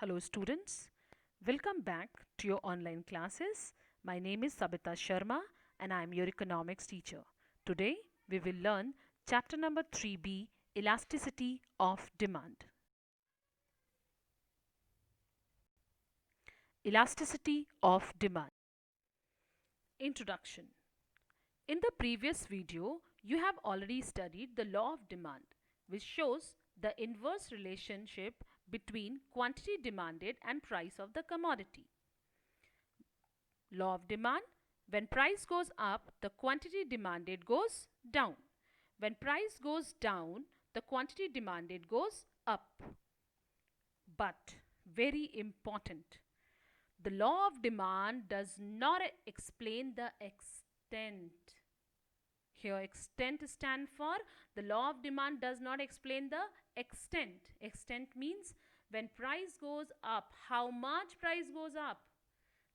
Hello students, welcome back to your online classes. My name is Sabita Sharma and I am your economics teacher. Today we will learn chapter number 3b, Elasticity of Demand. Elasticity of Demand. Introduction. In the previous video, you have already studied the law of demand, which shows the inverse relationship between quantity demanded and price of the commodity. Law of demand: when price goes up, the quantity demanded goes down. When price goes down, the quantity demanded goes up. But very important, the law of demand does not explain the extent. Here extent stand for the law of demand does not explain the extent. Extent means when price goes up, how much price goes up.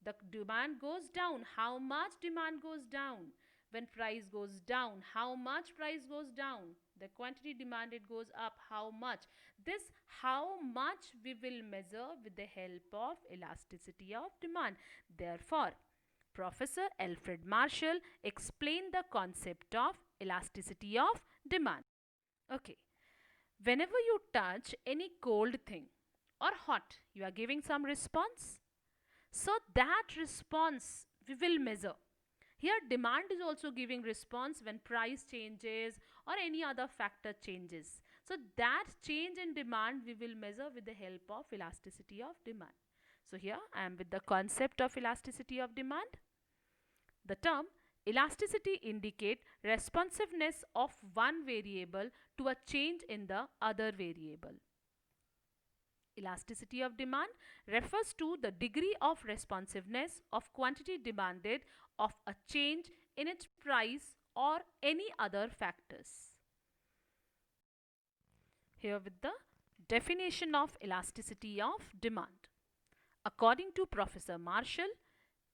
The demand goes down, how much demand goes down. When price goes down, how much price goes down. The quantity demanded goes up, how much. This how much we will measure with the help of elasticity of demand. Therefore, Professor Alfred Marshall explained the concept of elasticity of demand. Okay. Whenever you touch any cold thing or hot, you are giving some response. So that response we will measure. Here demand is also giving response when price changes or any other factor changes. So that change in demand we will measure with the help of elasticity of demand. So here I am with the concept of elasticity of demand. The term elasticity indicate responsiveness of one variable to a change in the other variable. Elasticity of demand refers to the degree of responsiveness of quantity demanded of a change in its price or any other factors. Here with the definition of elasticity of demand. According to Professor Marshall,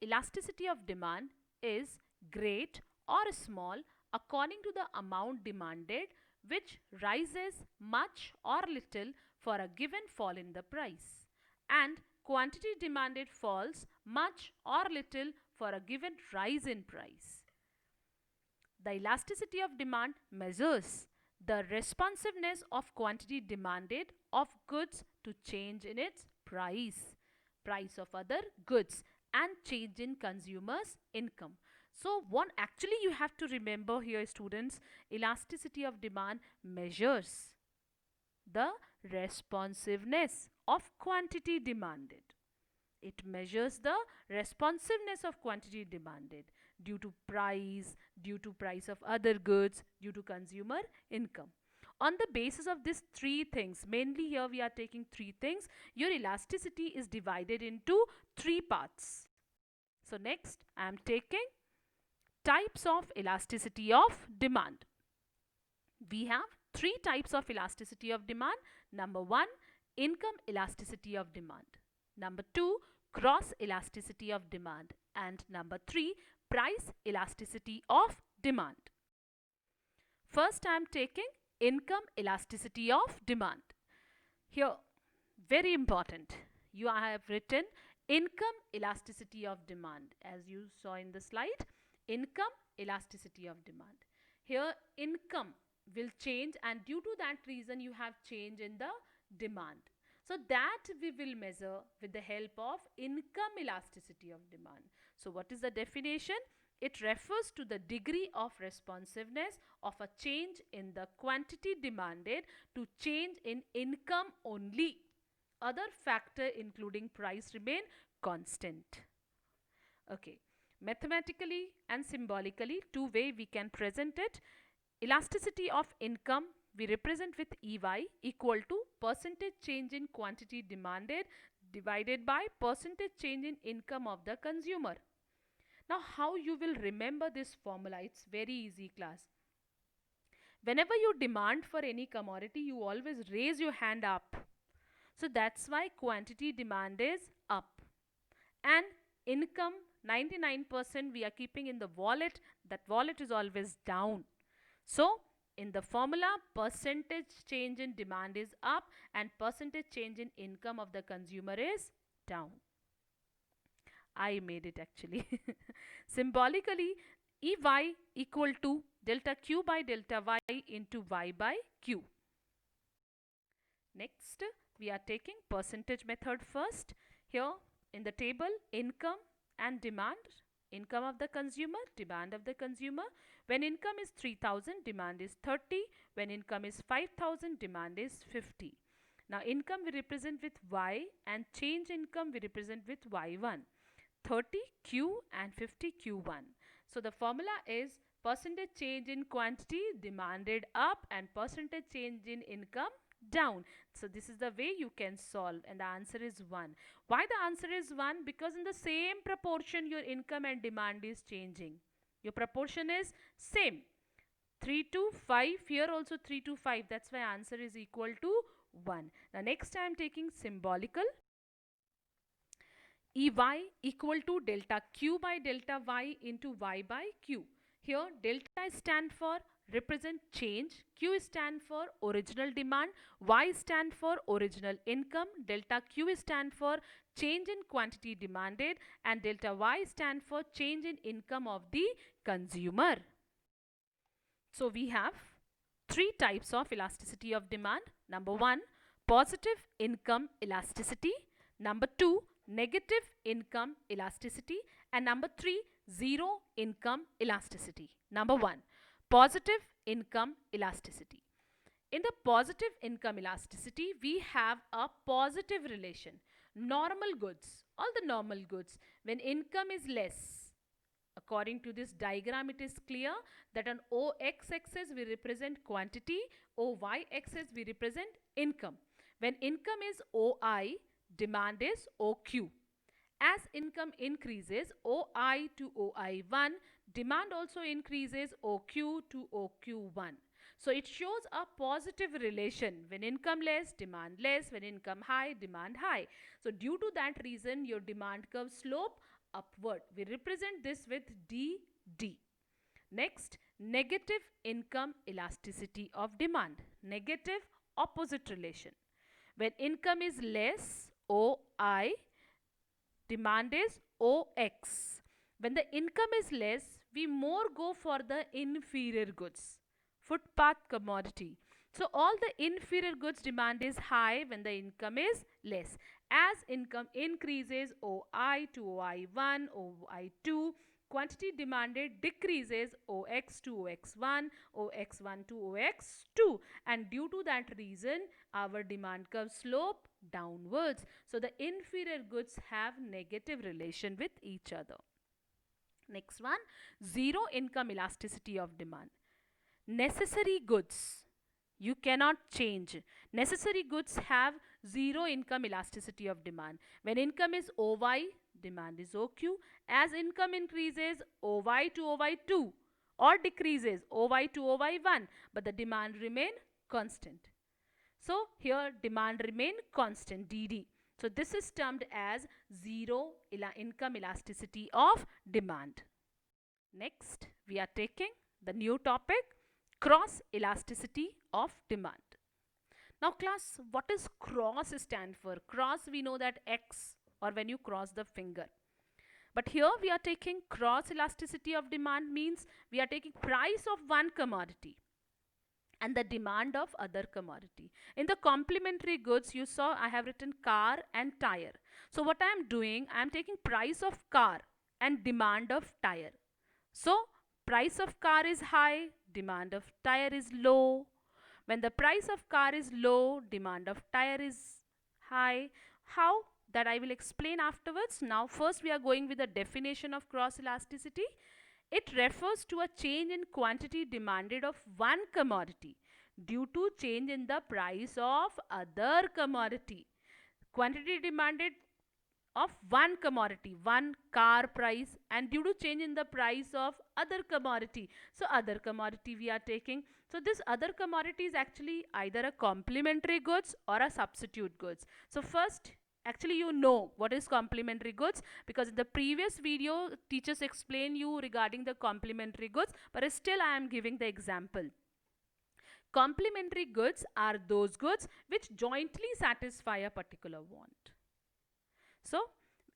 elasticity of demand is great or small according to the amount demanded, which rises much or little for a given fall in the price, and quantity demanded falls much or little for a given rise in price. The elasticity of demand measures the responsiveness of quantity demanded of goods to change in its price of other goods, and change in consumers' income. So what actually you have to remember here, students, elasticity of demand measures the responsiveness of quantity demanded. It measures the responsiveness of quantity demanded due to price of other goods, due to consumer income. On the basis of these three things, mainly here we are taking three things, your elasticity is divided into three parts. So next I am taking types of elasticity of demand. We have three types of elasticity of demand. Number one, income elasticity of demand. Number two, cross elasticity of demand. And number three, price elasticity of demand. First I am taking income elasticity of demand. Here, very important, you have written income elasticity of demand. As you saw in the slide, income elasticity of demand. Here income will change, and due to that reason you have change in the demand. So that we will measure with the help of income elasticity of demand. So what is the definition? It refers to the degree of responsiveness of a change in the quantity demanded to change in income only. Other factor including price remain constant. Okay. Mathematically and symbolically, two way we can present it. Elasticity of income we represent with EY equal to percentage change in quantity demanded divided by percentage change in income of the consumer. Now how you will remember this formula? It's very easy, class. Whenever you demand for any commodity, you always raise your hand up. So that's why quantity demand is up. And income 99% we are keeping in the wallet. That wallet is always down. So in the formula, percentage change in demand is up and percentage change in income of the consumer is down. I made it actually. Symbolically, EY equal to delta Q by delta Y into Y by Q. Next, we are taking percentage method first. Here in the table, income and demand. Income of the consumer, demand of the consumer. When income is 3000, demand is 30. When income is 5000, demand is 50. Now income we represent with Y and change income we represent with Y1. 30 Q and 50 Q1. So the formula is percentage change in quantity demanded up and percentage change in income down. So this is the way you can solve, and the answer is 1. Why the answer is 1? Because in the same proportion your income and demand is changing. Your proportion is same. 3 to 5, here also 3 to 5. That's why answer is equal to 1. Now next I am taking symbolical. EY equal to delta Q by delta Y into Y by Q. Here delta stand for represent change, Q stand for original demand, Y stand for original income, delta Q stand for change in quantity demanded, and delta Y stand for change in income of the consumer. So we have 3 types of elasticity of demand. Number 1, positive income elasticity. Number 2, negative income elasticity. And number 3, zero income elasticity. Number 1, positive income elasticity. In the positive income elasticity, we have a positive relation. Normal goods, all the normal goods, when income is less, according to this diagram, it is clear that on OX axis we represent quantity, OY axis we represent income. When income is OI, demand is OQ. As income increases, OI to OI1, demand also increases OQ to OQ1. So it shows a positive relation. When income less, demand less. When income high, demand high. So due to that reason, your demand curve slope upward. We represent this with DD. Next, negative income elasticity of demand. Negative opposite relation. When income is less, OI, demand is OX. When the income is less, we more go for the inferior goods. Footpath commodity. So all the inferior goods demand is high when the income is less. As income increases, OI to OI1, OI2, quantity demanded decreases, OX to OX1, OX1 to OX2, and due to that reason our demand curve slope downwards. So the inferior goods have negative relation with each other. Next one, zero income elasticity of demand. Necessary goods you cannot change. Necessary goods have zero income elasticity of demand. When income is OY, demand is OQ. As income increases, OY to OY2 or decreases, OY to OY1, but the demand remain constant. So here demand remain constant, DD. So this is termed as zero income elasticity of demand. Next we are taking the new topic, cross elasticity of demand. Now class, what is cross stand for? Cross, we know that X, or when you cross the finger. But here we are taking cross elasticity of demand means we are taking price of one commodity and the demand of other commodity. In the complementary goods, you saw I have written car and tire. So what I am doing, I am taking price of car and demand of tire. So price of car is high, demand of tire is low. When the price of car is low, demand of tire is high. How? That I will explain afterwards. Now first we are going with the definition of cross elasticity. It refers to a change in quantity demanded of one commodity due to change in the price of other commodity. Quantity demanded of one commodity, one car price, and due to change in the price of other commodity. So other commodity we are taking. So this other commodity is actually either a complementary goods or a substitute goods. So first, actually you know what is complementary goods because in the previous video teachers explain you regarding the complementary goods, but still I am giving the example. Complementary goods are those goods which jointly satisfy a particular want. So,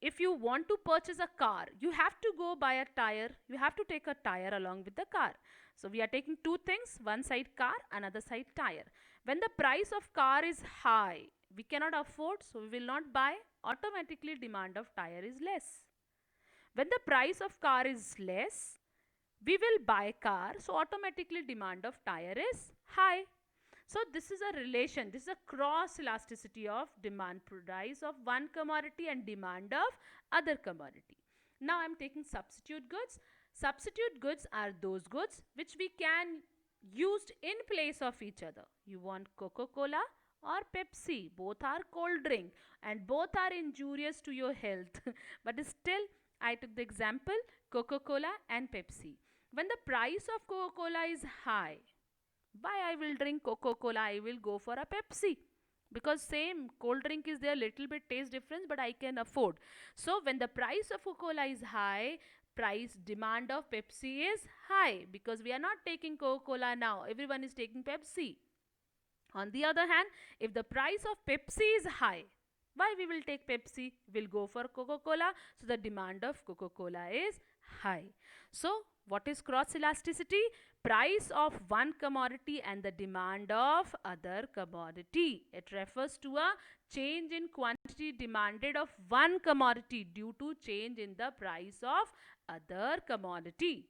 if you want to purchase a car, you have to go buy a tire. You have to take a tire along with the car. So, we are taking two things, one side car, another side tire. When the price of car is high, we cannot afford, so we will not buy. Automatically, demand of tire is less. When the price of car is less, we will buy car, so automatically demand of tire is high. So this is a relation, this is a cross elasticity of demand price of one commodity and demand of other commodity. Now I am taking substitute goods. Substitute goods are those goods which we can use in place of each other. You want Coca-Cola or Pepsi, both are cold drink and both are injurious to your health. But still I took the example Coca-Cola and Pepsi. When the price of Coca-Cola is high, why I will drink Coca-Cola? I will go for a Pepsi, because same cold drink is there, little bit taste difference, but I can afford. So when the price of Coca-Cola is high, demand of Pepsi is high, because we are not taking Coca-Cola now, everyone is taking Pepsi. On the other hand, if the price of Pepsi is high, why we will take Pepsi? We'll go for Coca-Cola, so the demand of Coca-Cola is high. So what is cross elasticity? Price of one commodity and the demand of other commodity. It refers to a change in quantity demanded of one commodity due to change in the price of other commodity.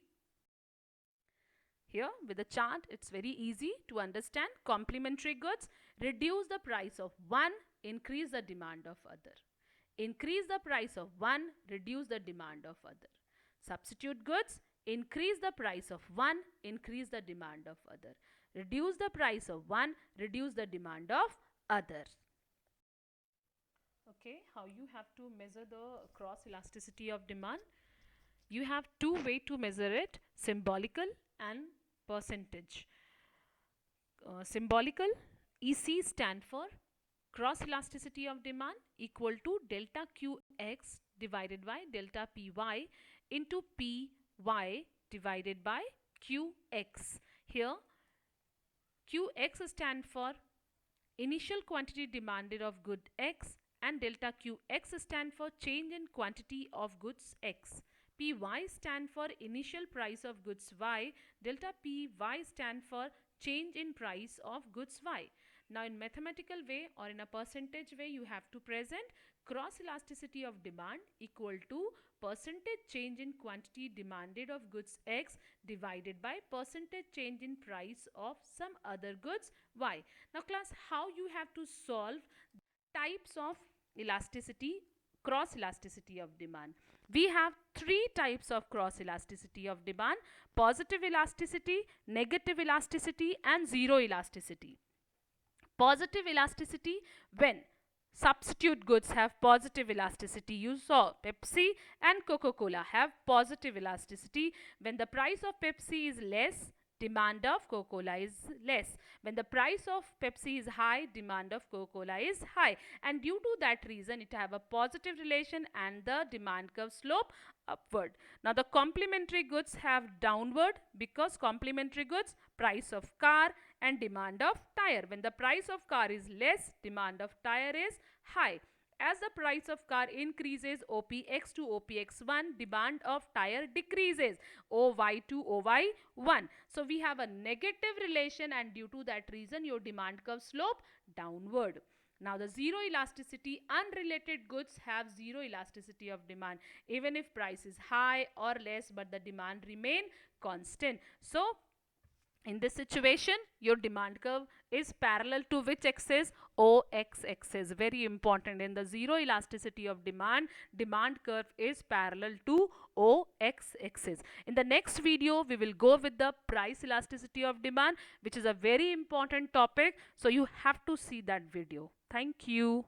Here with the chart, it's very easy to understand. Complementary goods reduce the price of one, increase the demand of other. Increase the price of one, reduce the demand of other. Substitute goods increase the price of one, increase the demand of other. Reduce the price of one, reduce the demand of other. Okay, how you have to measure the cross elasticity of demand? You have two ways to measure it, symbolical and percentage. Symbolical, EC stand for cross elasticity of demand equal to delta Qx divided by delta Py into Py divided by Qx. Here Qx stand for initial quantity demanded of good X and delta Qx stand for change in quantity of goods X. Py stand for initial price of goods Y. Delta Py stand for change in price of goods Y. Now in mathematical way or in a percentage way, you have to present cross elasticity of demand equal to percentage change in quantity demanded of goods X divided by percentage change in price of some other goods Y. Now class, how you have to solve types of elasticity, cross elasticity of demand? We have three types of cross elasticity of demand: positive elasticity, negative elasticity and zero elasticity. Positive elasticity, when substitute goods have positive elasticity. You saw Pepsi and Coca-Cola have positive elasticity. When the price of Pepsi is less, demand of Coca-Cola is less. When the price of Pepsi is high, demand of Coca-Cola is high. And due to that reason, it have a positive relation and the demand curve slope upward. Now the complementary goods have downward, because complementary goods, price of car and demand of tire. When the price of car is less, demand of tire is high. As the price of car increases, OPX to OPX1, demand of tire decreases, OY to OY1. So we have a negative relation, and due to that reason your demand curve slope downward. Now the zero elasticity, unrelated goods have zero elasticity of demand, even if price is high or less, but the demand remain constant. So in this situation, your demand curve is parallel to which axis? OX axis. Very important. In the zero elasticity of demand, demand curve is parallel to OX axis. In the next video, we will go with the price elasticity of demand, which is a very important topic. So you have to see that video. Thank you.